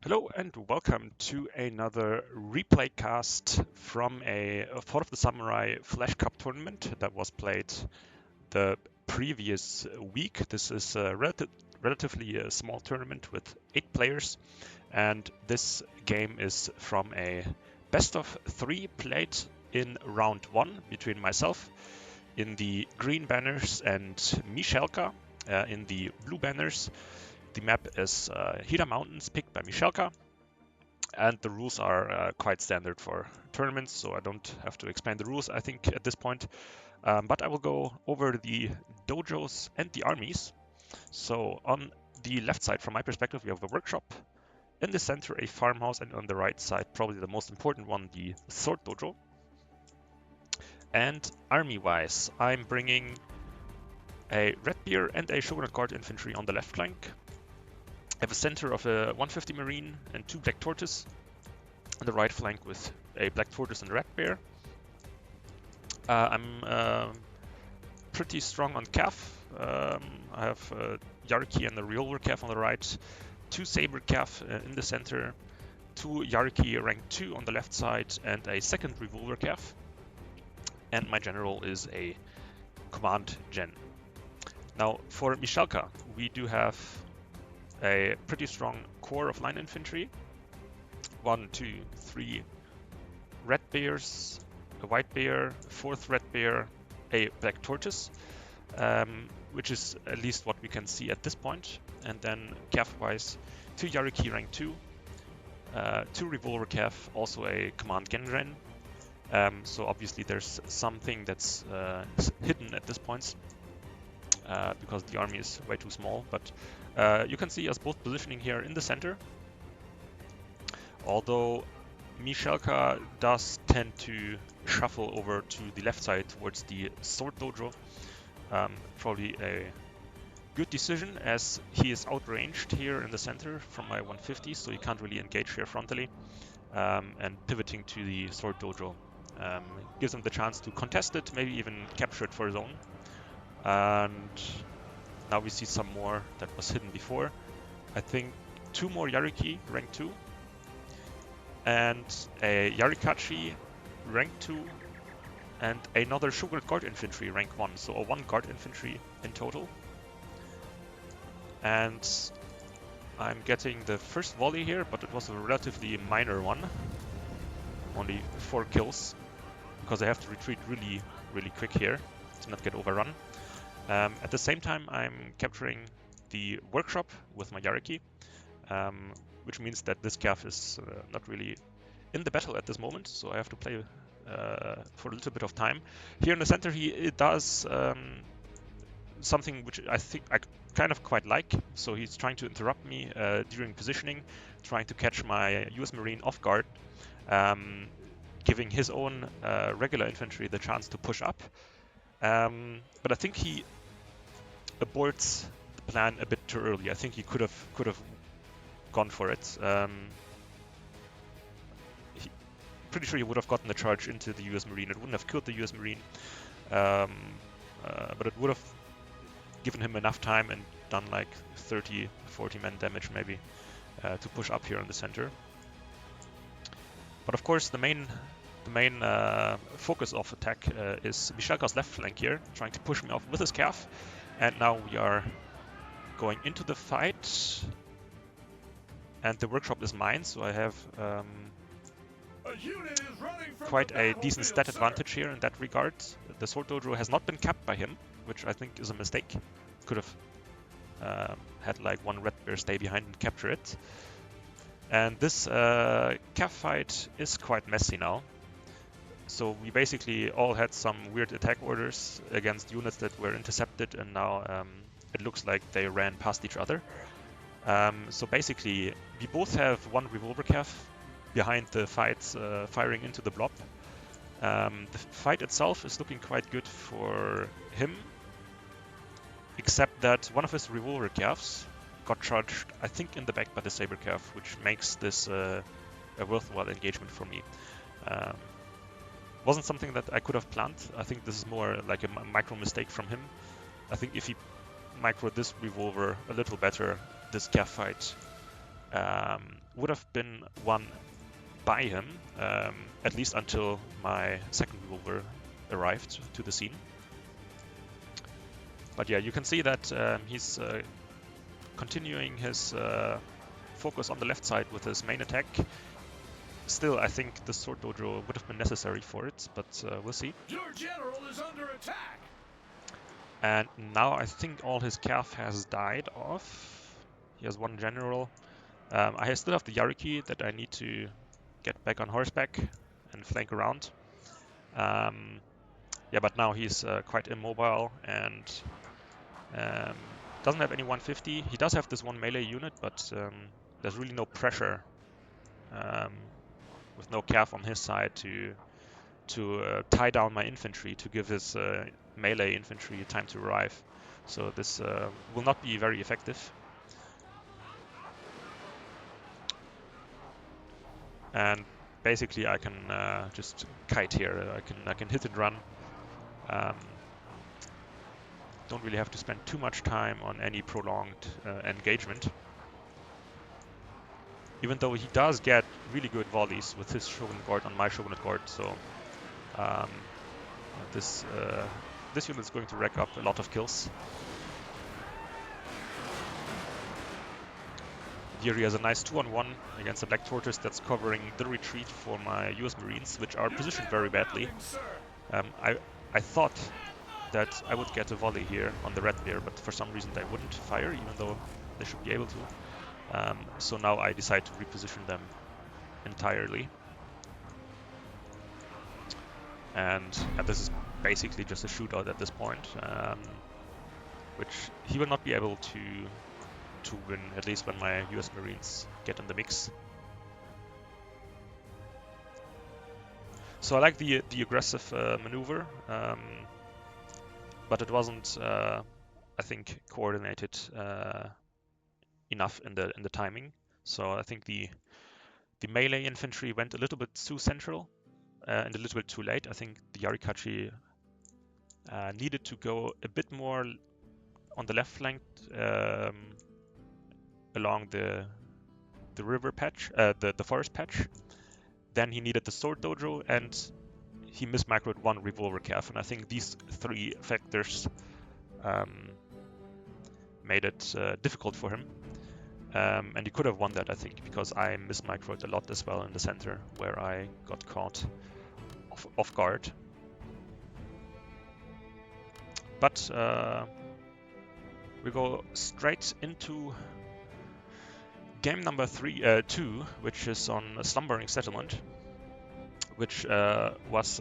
Hello and welcome to another replay cast from a Thought of the Samurai Flash Cup tournament that was played the previous week. This is a relatively small tournament with 8 players, and this game is from a best of 3 played in round 1 between myself in the green banners and Mishelka in the blue banners. The map is Hida Mountains, picked by Mishelka, and the rules are quite standard for tournaments, so I don't have to explain the rules, I think, at this point. But I will go over the dojos and the armies. So on the left side, from my perspective, we have the workshop. In the center, a farmhouse, and on the right side, probably the most important one, the sword dojo. And army-wise, I'm bringing a Redbeard and a Shogunate Guard infantry on the left flank. I have a center of a 150 Marine and 2 Black Tortoise on the right flank with a Black Tortoise and Red Bear. I'm pretty strong on Cav. I have Yariki and the Revolver Cav on the right, 2 Saber Cav in the center, 2 Yariki rank 2 on the left side, and a second Revolver Cav. And my general is a Command Gen. Now for Mishelka, we do have a pretty strong core of line infantry. 1, 2, 3 red bears, a white bear, 4th red bear, a black tortoise, which is at least what we can see at this point. And then Cav-wise, 2 Yariki rank 2, 2 Revolver Cav, also a Command Genren. So obviously there's something that's hidden at this point because the army is way too small. But you can see us both positioning here in the center. Although Mishelka does tend to shuffle over to the left side towards the sword dojo. Probably a good decision, as he is outranged here in the center from my 150, so he can't really engage here frontally. And pivoting to the sword dojo gives him the chance to contest it, maybe even capture it for his own. And now we see some more that was hidden before. I think 2 more Yariki rank 2. And a Yarikachi rank 2, and another Shogunate Guard infantry rank 1, so a 1 guard infantry in total. And I'm getting the first volley here, but it was a relatively minor one, only 4 kills, because I have to retreat really quick here to not get overrun. At the same time, I'm capturing the workshop with my Yariki, which means that this Cav is not really in the battle at this moment, so I have to play for a little bit of time. Here in the center, he does something which I think I kind of quite like. So he's trying to interrupt me during positioning, trying to catch my US Marine off guard, giving his own regular infantry the chance to push up. But I think he aborts the plan a bit too early. I think he could have gone for it. Pretty sure he would have gotten the charge into the US Marine. It wouldn't have killed the US Marine, but it would have given him enough time and done like 30-40 men damage maybe to push up here in the center. But of course the main focus of attack is Mishelka's left flank here, trying to push me off with his Cav. And now we are going into the fight, and the workshop is mine, so I have quite a decent stat advantage here in that regard. The sword dojo has not been capped by him, which I think is a mistake. Could have had like 1 red bear stay behind and capture it. And this Cav fight is quite messy now. So we basically all had some weird attack orders against units that were intercepted, and now it looks like they ran past each other. So basically we both have 1 Revolver Cav behind the fights firing into the blob. The fight itself is looking quite good for him, except that one of his Revolver Cavs got charged, I think, in the back by the Saber Cav, which makes this a worthwhile engagement for me. Wasn't something that I could have planned. I think this is more like a micro mistake from him. I think if he microed this Revolver a little better, this Cav fight would have been won by him, at least until my second revolver arrived to the scene. But yeah, you can see that he's continuing his focus on the left side with his main attack. Still, I think the Sword Dojo would have been necessary for it, but we'll see. Your general is under attack. And now I think all his calf has died off. He has one general. I still have the Yariki that I need to get back on horseback and flank around. Yeah, but now he's quite immobile and doesn't have any 150. He does have this one melee unit, but there's really no pressure with no calf on his side to tie down my infantry to give his melee infantry time to arrive. So this will not be very effective. And basically I can just kite here. I can hit and run. Don't really have to spend too much time on any prolonged engagement. Even though he does get really good volleys with his Shogunate Guard on my Shogunate Guard, so this unit is going to rack up a lot of kills. Here he has a nice 2-on-1 against the Black Tortoise that's covering the retreat for my US Marines, which are positioned very badly. I thought that I would get a volley here on the Red Bear, but for some reason they wouldn't fire, even though they should be able to. So now I decide to reposition them entirely. And this is basically just a shootout at this point, which he will not be able to win, at least when my US Marines get in the mix. So I like the aggressive maneuver, but it wasn't, I think, coordinated enough in the timing. So I think the melee infantry went a little bit too central and a little bit too late. I think the Yarikachi needed to go a bit more on the left flank along the river patch, the forest patch. Then he needed the Sword Dojo, and he mismicroed one revolver calf. And I think these three factors made it difficult for him. And he could have won that, I think, because I mismicroed a lot as well in the center, where I got caught off guard. But we go straight into game number 2, which is on a Slumbering Settlement, which was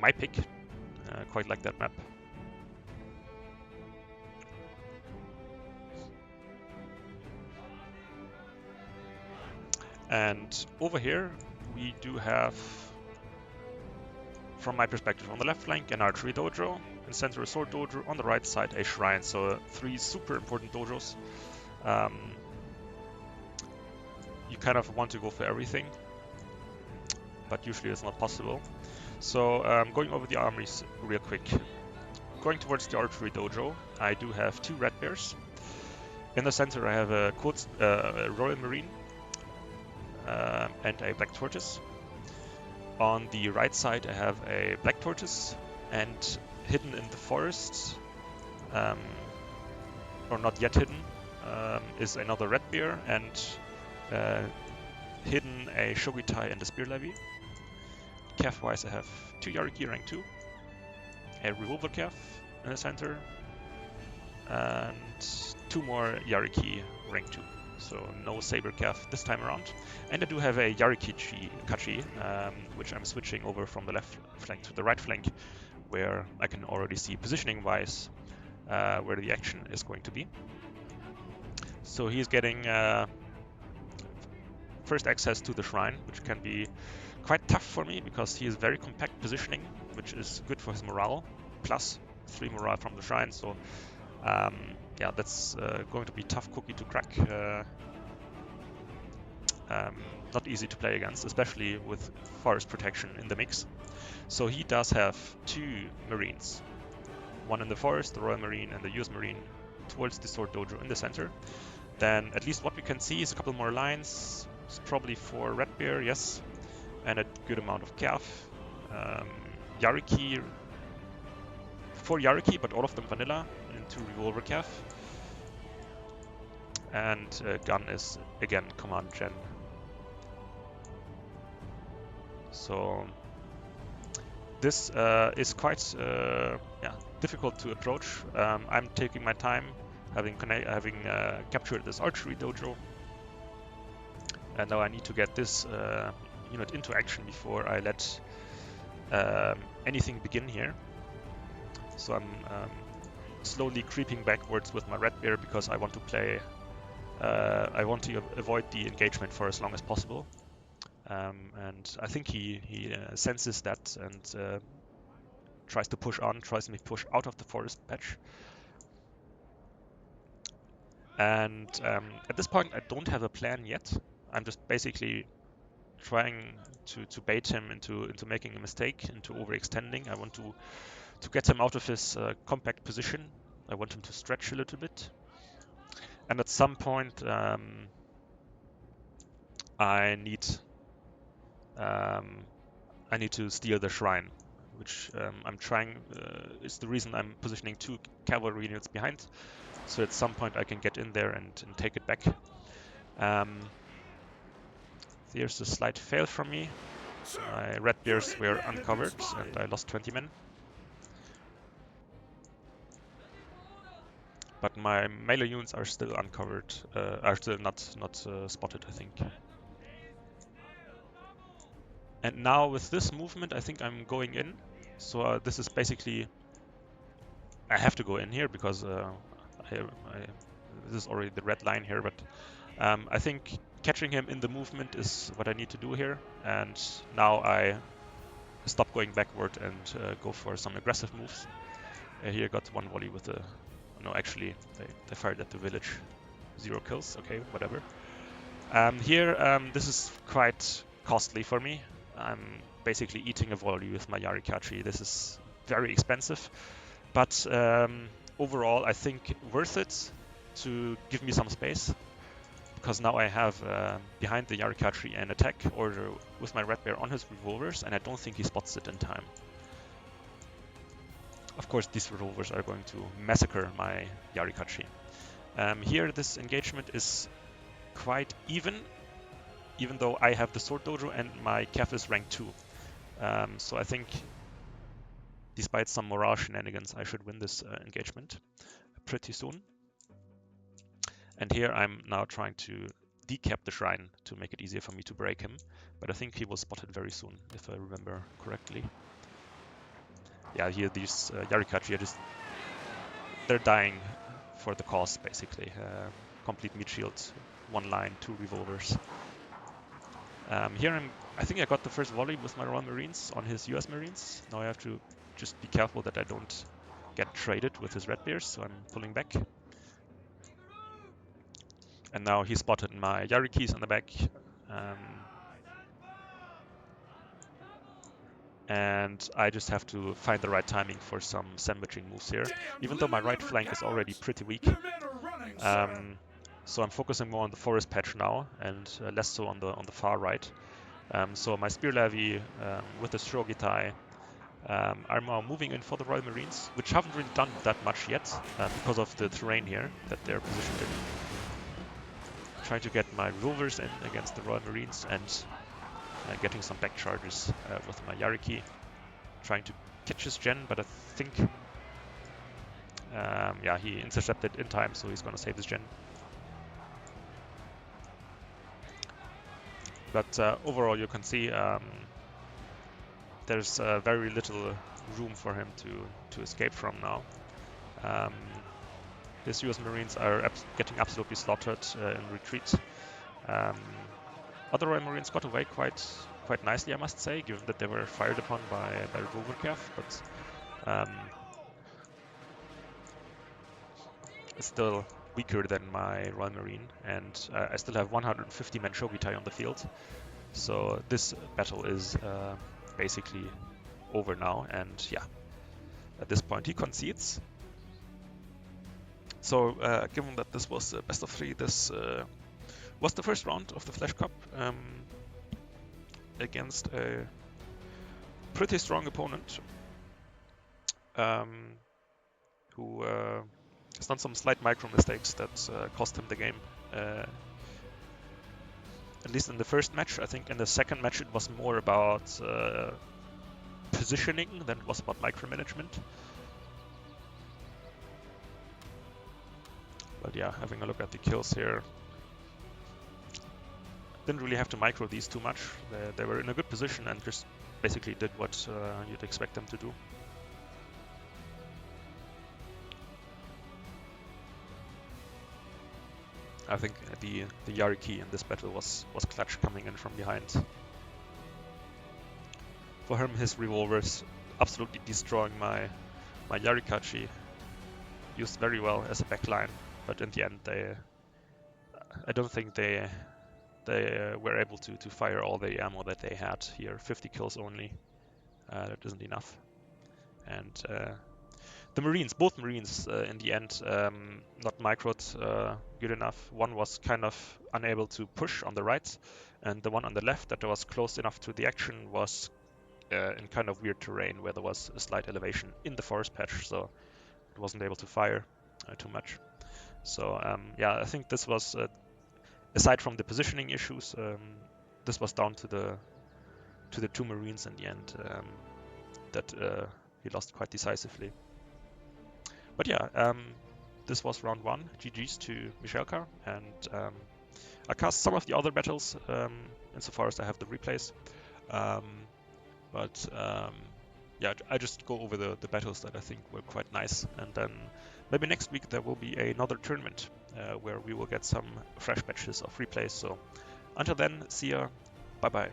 my pick. Quite like that map. And over here we do have, from my perspective, on the left flank an archery dojo, in center a sword dojo, on the right side a shrine. So 3 super important dojos. You kind of want to go for everything, but usually it's not possible. So going over the armies real quick. Going towards the archery dojo, I do have 2 red bears. In the center I have a Royal Marine and a Black Tortoise. On the right side I have a Black Tortoise, and hidden in the forest, or not yet hidden, is another red bear, and hidden a Shogitai and a Spear Levy. Calf wise I have 2 Yariki rank 2, a revolver calf in the center, and 2 more Yariki rank 2. So no saber calf this time around. And I do have a Yarikachi, which I'm switching over from the left flank to the right flank, where I can already see positioning wise where the action is going to be. So he's getting first access to the shrine, which can be quite tough for me because he is very compact positioning, which is good for his morale, plus 3 morale from the shrine. So yeah, that's going to be a tough cookie to crack. Not easy to play against, especially with forest protection in the mix. So he does have 2 Marines, one in the forest, the Royal Marine, and the US Marine towards the Sword Dojo in the center. Then at least what we can see is a couple more lines. It's probably for Red Bear, yes, and a good amount of Cav. Yariki, 4 Yariki, but all of them vanilla into Revolver Cav. And gun is again command gen. So this is quite difficult to approach. I'm taking my time, having captured this archery dojo, and now I need to get this unit into action before I let anything begin here. So I'm slowly creeping backwards with my Red Bear because I want to play. I want to avoid the engagement for as long as possible. And I think he senses that and tries to push on, tries to make push out of the forest patch. And at this point, I don't have a plan yet. I'm just basically trying to bait him into making a mistake, into overextending. I want to get him out of his compact position. I want him to stretch a little bit. And at some point, I need to steal the shrine, which I'm trying. Is the reason I'm positioning 2 cavalry units behind, so at some point I can get in there and take it back. There's a slight fail from me. My Red Bears were uncovered and I lost 20 men. But my melee units are still uncovered, are still not spotted, I think. And now with this movement, I think I'm going in. So this is basically, I have to go in here because this is already the red line here. But I think catching him in the movement is what I need to do here. And now I stop going backward and go for some aggressive moves. Here got 1 volley with the... No, actually, they fired at the village. 0 kills, okay, whatever. Here, this is quite costly for me. I'm basically eating a volley with my Yarikachi. This is very expensive, but overall I think worth it to give me some space, because now I have behind the Yarikachi an attack order with my Red Bear on his revolvers, and I don't think he spots it in time. Of course, these revolvers are going to massacre my Yarikachi. Here, this engagement is quite even though I have the Sword Dojo and my Cav is rank 2. So I think, despite some morale shenanigans, I should win this engagement pretty soon. And here I'm now trying to decap the shrine to make it easier for me to break him. But I think he will spot it very soon, if I remember correctly. Yeah, here these Yarikachi are they're dying for the cause, basically. Complete meat shield, 1 line, 2 revolvers. Here I think I got the first volley with my Royal Marines on his US Marines. Now I have to just be careful that I don't get traded with his Red Bears, so I'm pulling back. And now he spotted my Yarikis on the back. And I just have to find the right timing for some sandwiching moves here, even though my right flank is already pretty weak. So I'm focusing more on the forest patch now and less so on the far right. So my Spear Levy with the Shogitai are now moving in for the Royal Marines, which haven't really done that much yet because of the terrain here that they're positioned in. Trying to get my revolvers in against the Royal Marines and getting some back charges with my Yariki. Trying to catch his gen, but I think yeah, he intercepted in time, so he's gonna save his gen. But overall, you can see there's very little room for him to escape from now. His US Marines are getting absolutely slaughtered in retreat. Other Royal Marines got away quite nicely, I must say, given that they were fired upon by Revolver Cav, but it's still weaker than my Royal Marine, and I still have 150 men Shogitai on the field. So this battle is basically over now, and yeah, at this point he concedes. So given that this was best of 3, this Was the first round of the Flash Cup against a pretty strong opponent who has done some slight micro mistakes that cost him the game. At least in the first match. I think in the second match it was more about positioning than it was about micromanagement. But yeah, having a look at the kills here, didn't really have to micro these too much. They were in a good position and just basically did what you'd expect them to do. I think the Yariki in this battle was clutch, coming in from behind. For him, his revolvers absolutely destroying my Yarikachi. Used very well as a backline, but in the end, I don't think they were able to fire all the ammo that they had here. 50 kills only. That isn't enough. And the Marines, both Marines in the end, not microed good enough. One was kind of unable to push on the right, and the one on the left that was close enough to the action was in kind of weird terrain where there was a slight elevation in the forest patch, so it wasn't able to fire too much. So yeah, I think this was, aside from the positioning issues, this was down to the two Marines in the end that he lost quite decisively. But yeah, this was round 1. GG's to Mishelka, and I cast some of the other battles insofar as I have the replays. But yeah, I just go over the battles that I think were quite nice, and then maybe next week there will be another tournament where we will get some fresh batches of replays. So until then, see ya, bye bye.